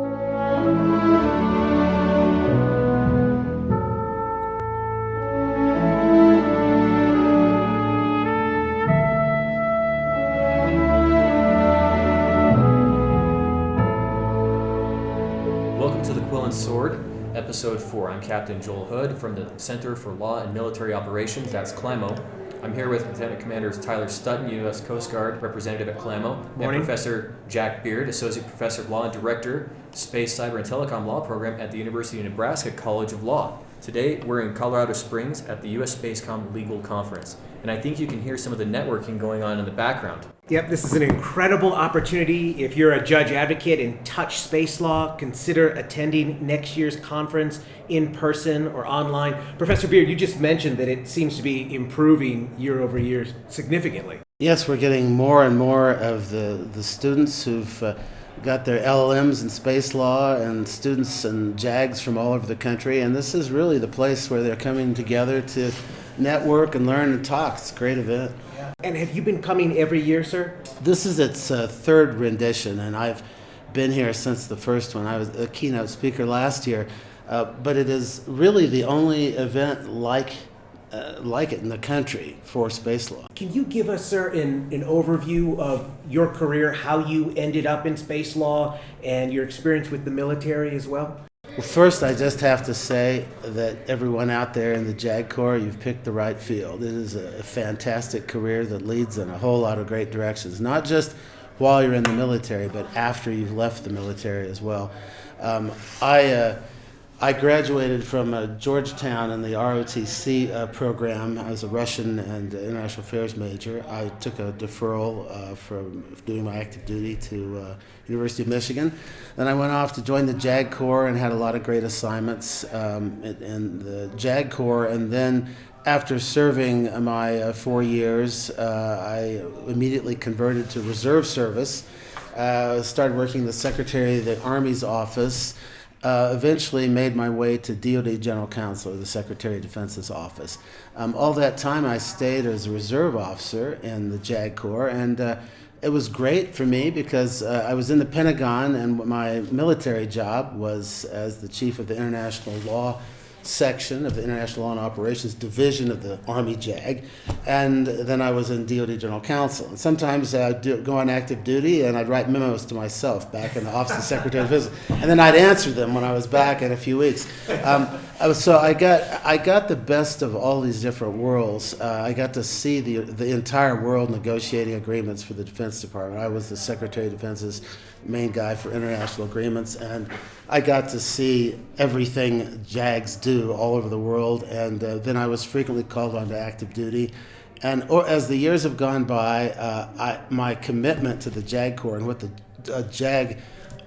Welcome to the Quill and Sword, Episode 4. I'm Captain Joel Hood from the Center for Law and Military Operations, that's CLAMO. I'm here with Lieutenant Commander Tyler Stutton, U.S. Coast Guard Representative at CLAMO, Morning. and Professor Jack Beard, Associate Professor of Law and Director, Space, Cyber, and Telecom Law Program at the University of Nebraska College of Law. Today, we're in Colorado Springs at the USSPACECOM Legal Conference, and I think you can hear some of the networking going on in the background. Yep, this is an incredible opportunity. If you're a judge advocate and touch space law, consider attending next year's conference in person or online. Professor Beard, you just mentioned that it seems to be improving year over year significantly. Yes, we're getting more and more of the students who've got their LLMs in space law and students and JAGs from all over the country. And this is really the place where they're coming together to network and learn and talk. It's a great event. And have you been coming every year, sir? This is its third rendition, and I've been here since the first one. I was a keynote speaker last year, but it is really the only event like it in the country for space law. Can you give us, sir, an overview of your career, how you ended up in space law, and your experience with the military as well? Well, first, I just have to say that everyone out there in the JAG Corps, you've picked the right field. It is a fantastic career that leads in a whole lot of great directions, not just while you're in the military, but after you've left the military as well. I graduated from Georgetown in the ROTC program. I was a Russian and international affairs major. I took a deferral from doing my active duty to University of Michigan. Then I went off to join the JAG Corps and had a lot of great assignments in the JAG Corps. And then after serving my 4 years, I immediately converted to reserve service. Started working the Secretary of the Army's office. Eventually made my way to DoD General Counsel, or the Secretary of Defense's office. All that time I stayed as a reserve officer in the JAG Corps, and it was great for me because I was in the Pentagon, and my military job was as the chief of the International Law section of the International Law and Operations Division of the Army JAG, and then I was in DoD General Counsel. And sometimes I'd go on active duty and I'd write memos to myself back in the Office of the Secretary of Defense, and then I'd answer them when I was back in a few weeks. So I got the best of all these different worlds. I got to see the entire world negotiating agreements for the Defense Department. I was the Secretary of Defense's main guy for international agreements, and I got to see everything JAGs do all over the world, and then I was frequently called on to active duty. And as the years have gone by, my commitment to the JAG Corps and what the JAG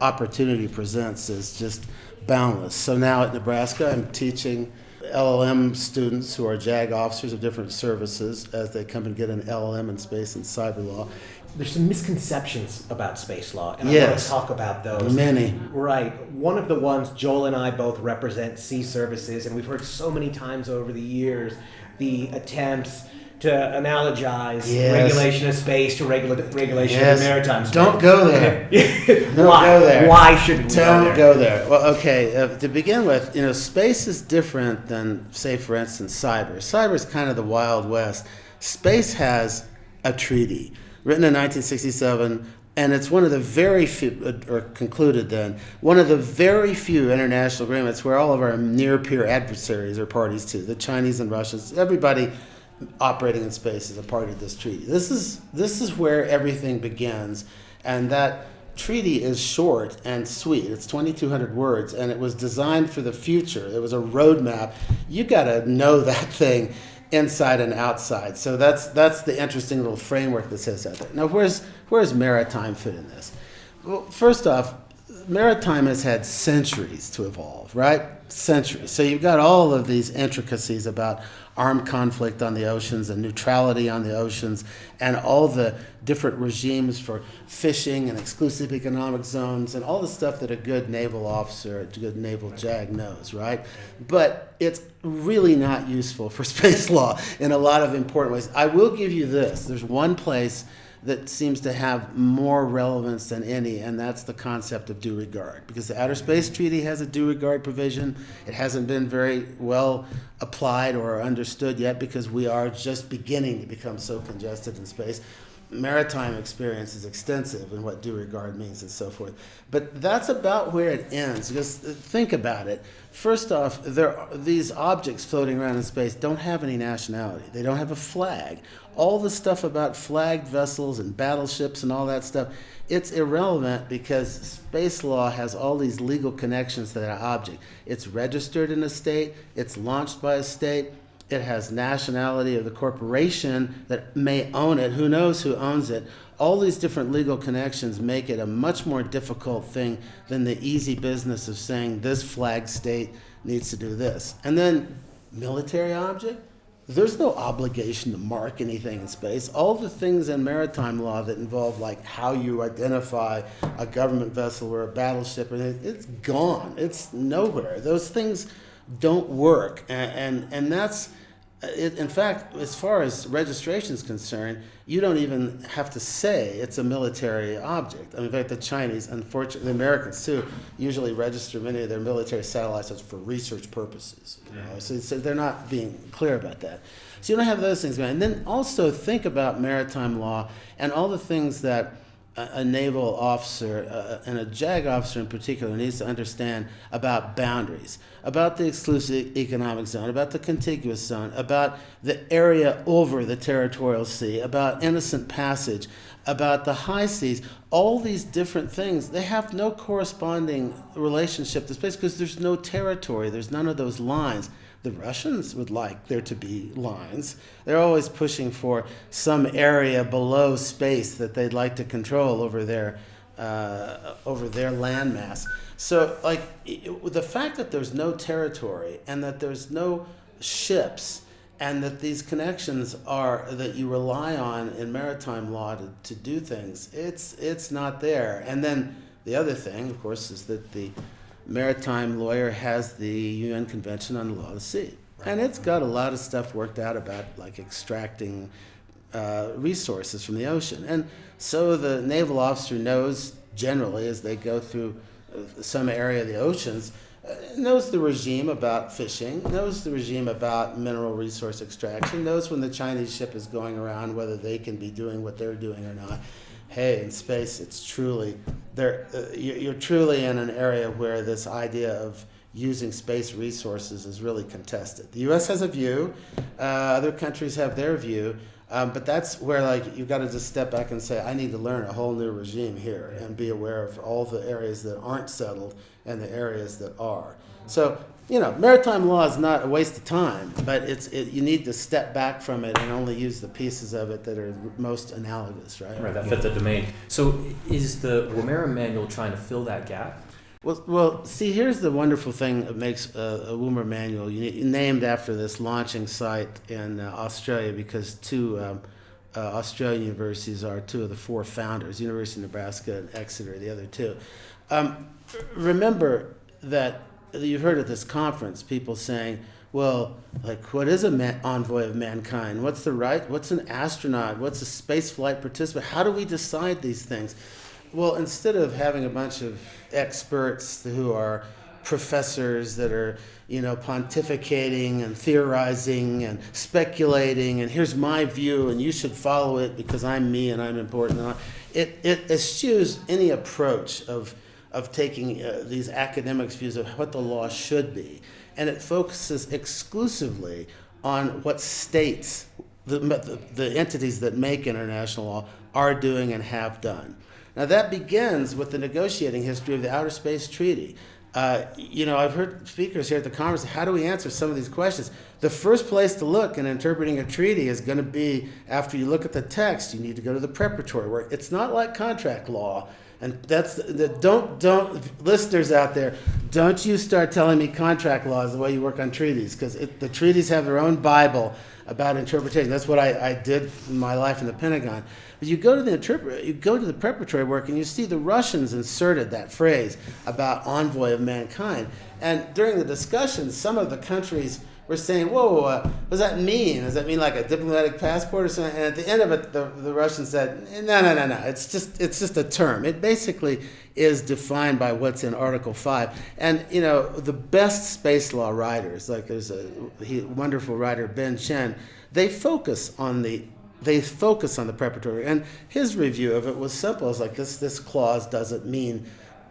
opportunity presents is just boundless. So now at Nebraska, I'm teaching LLM students who are JAG officers of different services as they come and get an LLM in space and cyber law. There's some misconceptions about space law, and I want to talk about those. Many. Right. One of the ones, Joel and I both represent sea services, and we've heard so many times over the years the attempts to analogize regulation of space to regulation of maritime space. Don't go there. Don't Why? go there. Why shouldn't we Don't go there. Well, okay, to begin with, space is different than, say, for instance, cyber. Cyber is kind of the Wild West. Space has a treaty written in 1967, and it's one of the very few, or concluded then, one of the very few international agreements where all of our near-peer adversaries are parties to, the Chinese and Russians, everybody operating in space is a part of this treaty. This is where everything begins, and that treaty is short and sweet. It's 2,200 words, and it was designed for the future. It was a roadmap. You got to know that thing inside and outside. So that's the interesting little framework that says out there. Now, where's maritime fit in this? Well, first off, maritime has had centuries to evolve, right? Centuries. So you've got all of these intricacies about armed conflict on the oceans and neutrality on the oceans and all the different regimes for fishing and exclusive economic zones and all the stuff that a good naval officer, a good naval JAG knows, right? But it's really not useful for space law in a lot of important ways. I will give you this. There's one place that seems to have more relevance than any, and that's the concept of due regard. Because the Outer Space Treaty has a due regard provision. It hasn't been very well applied or understood yet because we are just beginning to become so congested in space. Maritime experience is extensive in what due regard means and so forth. But that's about where it ends. Just think about it. First off, these objects floating around in space don't have any nationality. They don't have a flag. All the stuff about flagged vessels and battleships and all that stuff, it's irrelevant because space law has all these legal connections to that object. It's registered in a state. It's launched by a state. It has nationality of the corporation that may own it. Who knows who owns it? All these different legal connections make it a much more difficult thing than the easy business of saying this flag state needs to do this. And then military object, there's no obligation to mark anything in space. All the things in maritime law that involve like how you identify a government vessel or a battleship, it's gone. It's nowhere. Those things don't work, and that's it. In fact, as far as registration is concerned, you don't even have to say it's a military object. I mean, in fact, the Chinese, unfortunately, the Americans too, usually register many of their military satellites as for research purposes. So they're not being clear about that. So you don't have those things going. And then also think about maritime law and all the things that a naval officer and a JAG officer in particular needs to understand about boundaries, about the exclusive economic zone, about the contiguous zone, about the area over the territorial sea, about innocent passage, about the high seas. All these different things, they have no corresponding relationship to space because there's no territory, there's none of those lines. The Russians would like there to be lines. They're always pushing for some area below space that they'd like to control over their landmass. So, like, the fact that there's no territory and that there's no ships and that these connections are that you rely on in maritime law to do things, it's not there. And then the other thing, of course, is that the maritime lawyer has the UN Convention on the Law of the Sea. And it's got a lot of stuff worked out about like extracting resources from the ocean. And so the naval officer knows generally as they go through some area of the oceans, knows the regime about fishing, knows the regime about mineral resource extraction, knows when the Chinese ship is going around whether they can be doing what they're doing or not. Hey, in space, it's truly you're truly in an area where this idea of using space resources is really contested. The U.S. has a view, other countries have their view, but that's where like you've got to just step back and say, I need to learn a whole new regime here and be aware of all the areas that aren't settled and the areas that are. So, maritime law is not a waste of time, but you need to step back from it and only use the pieces of it that are most analogous, right? Right, that fit the domain. So is the Woomera Manual trying to fill that gap? Well, see, here's the wonderful thing that makes a Woomera Manual named after this launching site in Australia because two Australian universities are two of the four founders, University of Nebraska and Exeter, the other two. Remember that you've heard at this conference people saying, well, like, what is an envoy of mankind? What's an astronaut? What's a space flight participant? How do we decide these things? Well, instead of having a bunch of experts who are professors that are, pontificating and theorizing and speculating, and here's my view, and you should follow it because I'm me and I'm important. It eschews any approach of taking these academics' views of what the law should be. And it focuses exclusively on what states, the entities that make international law, are doing and have done. Now that begins with the negotiating history of the Outer Space Treaty. I've heard speakers here at the conference, how do we answer some of these questions? The first place to look in interpreting a treaty is going to be after you look at the text, you need to go to the preparatory work. It's not like contract law. And that's don't listeners out there, don't you start telling me contract law is the way you work on treaties, because the treaties have their own Bible about interpretation. That's what I did in my life in the Pentagon. But you go to the preparatory work and you see the Russians inserted that phrase about envoy of mankind. And during the discussions, some of the countries were saying, whoa, what does that mean? Does that mean like a diplomatic passport or something? And at the end of it, the Russians said, no. It's just a term. It basically is defined by what's in Article 5. And, the best space law writers, like there's a wonderful writer, Ben Chen, they focus on the preparatory. And his review of it was simple. It's like this clause doesn't mean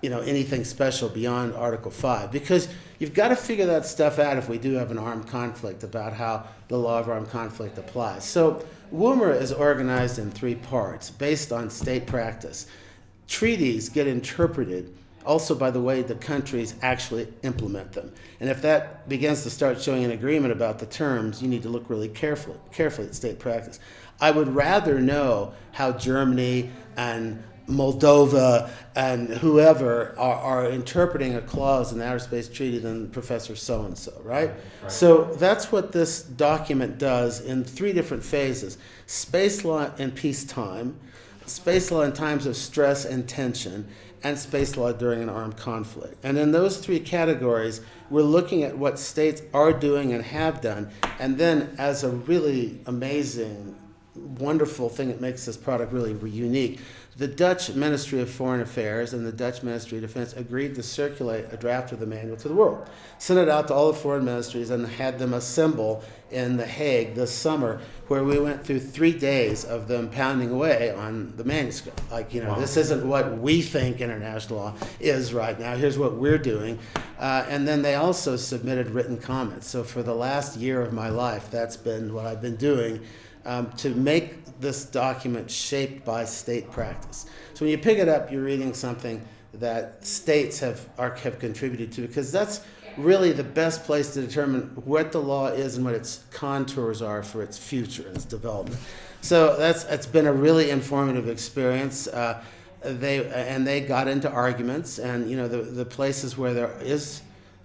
anything special beyond Article 5, because you've got to figure that stuff out if we do have an armed conflict, about how the law of armed conflict applies. So WUMR is organized in 3 parts based on state practice. Treaties get interpreted also by the way the countries actually implement them. And if that begins to start showing an agreement about the terms, you need to look really carefully at state practice. I would rather know how Germany and Moldova and whoever are interpreting a clause in the Outer Space Treaty than Professor so-and-so, right? So that's what this document does in 3 different phases: space law in peacetime, space law in times of stress and tension, and space law during an armed conflict. And in those 3 categories, we're looking at what states are doing and have done, and then as a really amazing, wonderful thing that makes this product really unique, the Dutch Ministry of Foreign Affairs and the Dutch Ministry of Defense agreed to circulate a draft of the manual to the world, sent it out to all the foreign ministries, and had them assemble in The Hague this summer, where we went through 3 days of them pounding away on the manuscript. Like, Wow. This isn't what we think international law is right now. Here's what we're doing. And then they also submitted written comments. So for the last year of my life, that's been what I've been doing, to make this document shaped by state practice. So when you pick it up, you're reading something that states have contributed to, because that's really the best place to determine what the law is and what its contours are for its future and its development. So it's been a really informative experience. They got into arguments, and the places where there is,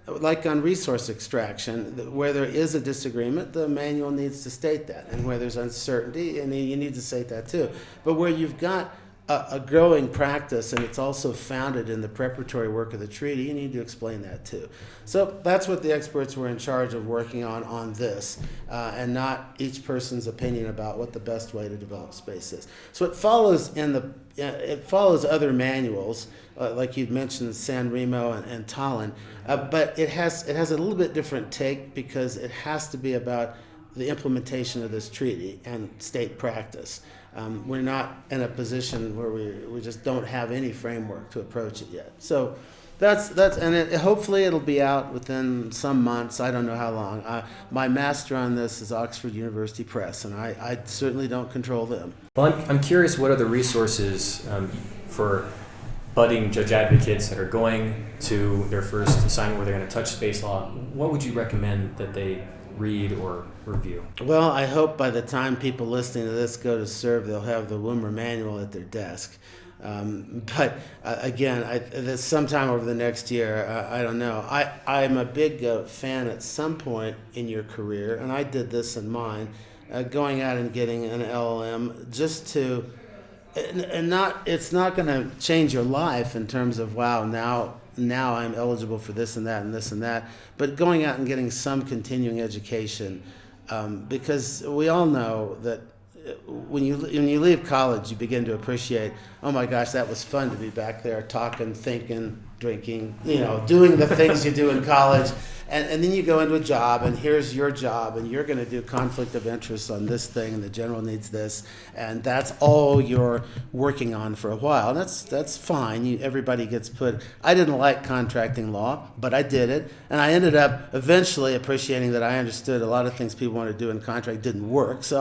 like on resource extraction, where there is a disagreement, the manual needs to state that. And where there's uncertainty, and you need to state that too. But where you've got a growing practice, and it's also founded in the preparatory work of the treaty, you need to explain that too. So that's what the experts were in charge of working on this, and not each person's opinion about what the best way to develop space is. So it follows other manuals, like you'd mentioned, San Remo and Tallinn, but it has a little bit different take, because it has to be about the implementation of this treaty and state practice. We're not in a position where we just don't have any framework to approach it yet. So hopefully it'll be out within some months. I don't know how long. My master on this is Oxford University Press, and I certainly don't control them. Well, I'm curious, what are the resources for budding judge advocates that are going to their first assignment where they're going to touch space law? What would you recommend that they read or review? Well, I hope by the time people listening to this go to serve, they'll have the WUMR manual at their desk. But again, sometime over the next year, I don't know. I'm a big fan at some point in your career, and I did this in mine, going out and getting an LLM just to, it's not going to change your life in terms of, wow, now I'm eligible for this and that and this and that, but going out and getting some continuing education, because we all know that when you leave college, you begin to appreciate, oh my gosh, that was fun to be back there talking, thinking, drinking, doing the things you do in college. And then you go into a job, and here's your job, and you're going to do conflict of interest on this thing, and the general needs this, and that's all you're working on for a while. And that's fine. Everybody gets put. I didn't like contracting law, but I did it, and I ended up eventually appreciating that I understood a lot of things people want to do in contract didn't work. So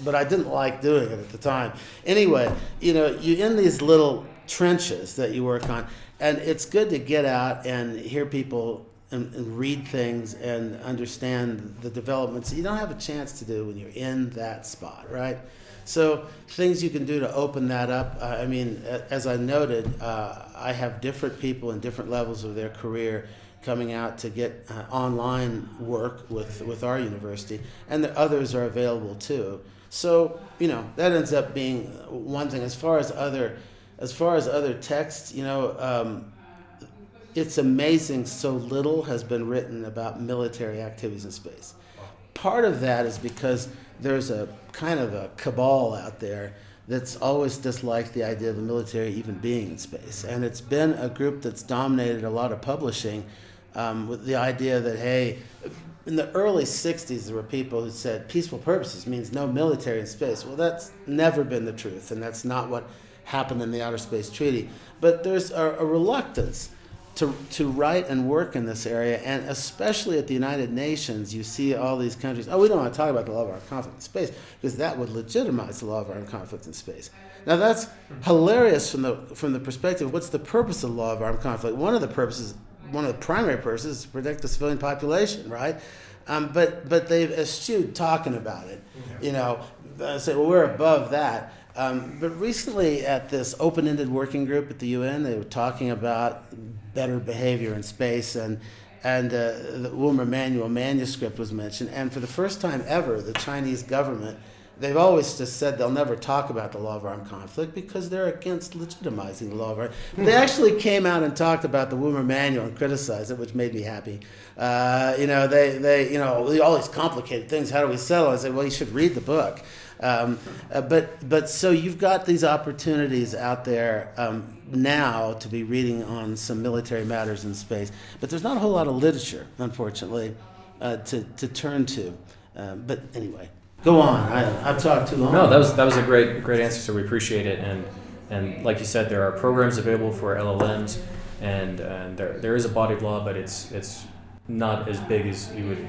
but I didn't like doing it at the time. Anyway, you're in these little trenches that you work on, and it's good to get out and hear people and read things and understand the developments that you don't have a chance to do when you're in that spot, right? So things you can do to open that up. As I noted, I have different people in different levels of their career coming out to get online work with our university, and the others are available too. So that ends up being one thing. As far as other texts, it's amazing so little has been written about military activities in space. Part of that is because there's a kind of a cabal out there that's always disliked the idea of the military even being in space. And it's been a group that's dominated a lot of publishing with the idea that, hey, in the early 60s, there were people who said peaceful purposes means no military in space. Well, that's never been the truth, and that's not what happened in the Outer Space Treaty. But there's a reluctance to write and work in this area, and especially at the United Nations, you see all these countries, we don't want to talk about the law of armed conflict in space, because that would legitimize the law of armed conflict in space. Now that's hilarious from the perspective, what's the purpose of the law of armed conflict? One of the primary purposes is to protect the civilian population, right? But they've eschewed talking about it, say, well, we're above that. But recently at this open-ended working group at the UN, they were talking about better behavior in space, and the Wilmer Manual manuscript was mentioned. And for the first time ever, the Chinese government, they've always just said they'll never talk about the law of armed conflict because they're against legitimizing the law of armed conflict. They actually came out and talked about the Wilmer Manual and criticized it, which made me happy. They all these complicated things, how do we settle? I said, well, you should read the book. But so you've got these opportunities out there now to be reading on some military matters in space, but there's not a whole lot of literature, unfortunately, to turn to. But anyway, go on. I've talked too long. No, that was a great answer. So we appreciate it, and like you said, there are programs available for LLMs, and there is a body of law, but it's not as big as you would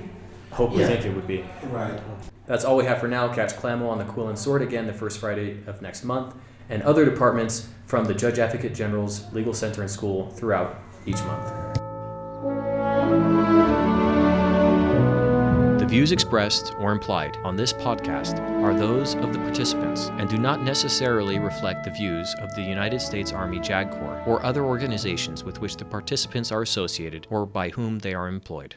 hope or think it would be. Right. That's all we have for now. Catch CLAMO on the Quill and Sword again the first Friday of next month, and other departments from the Judge Advocate General's Legal Center and School throughout each month. The views expressed or implied on this podcast are those of the participants and do not necessarily reflect the views of the United States Army JAG Corps or other organizations with which the participants are associated or by whom they are employed.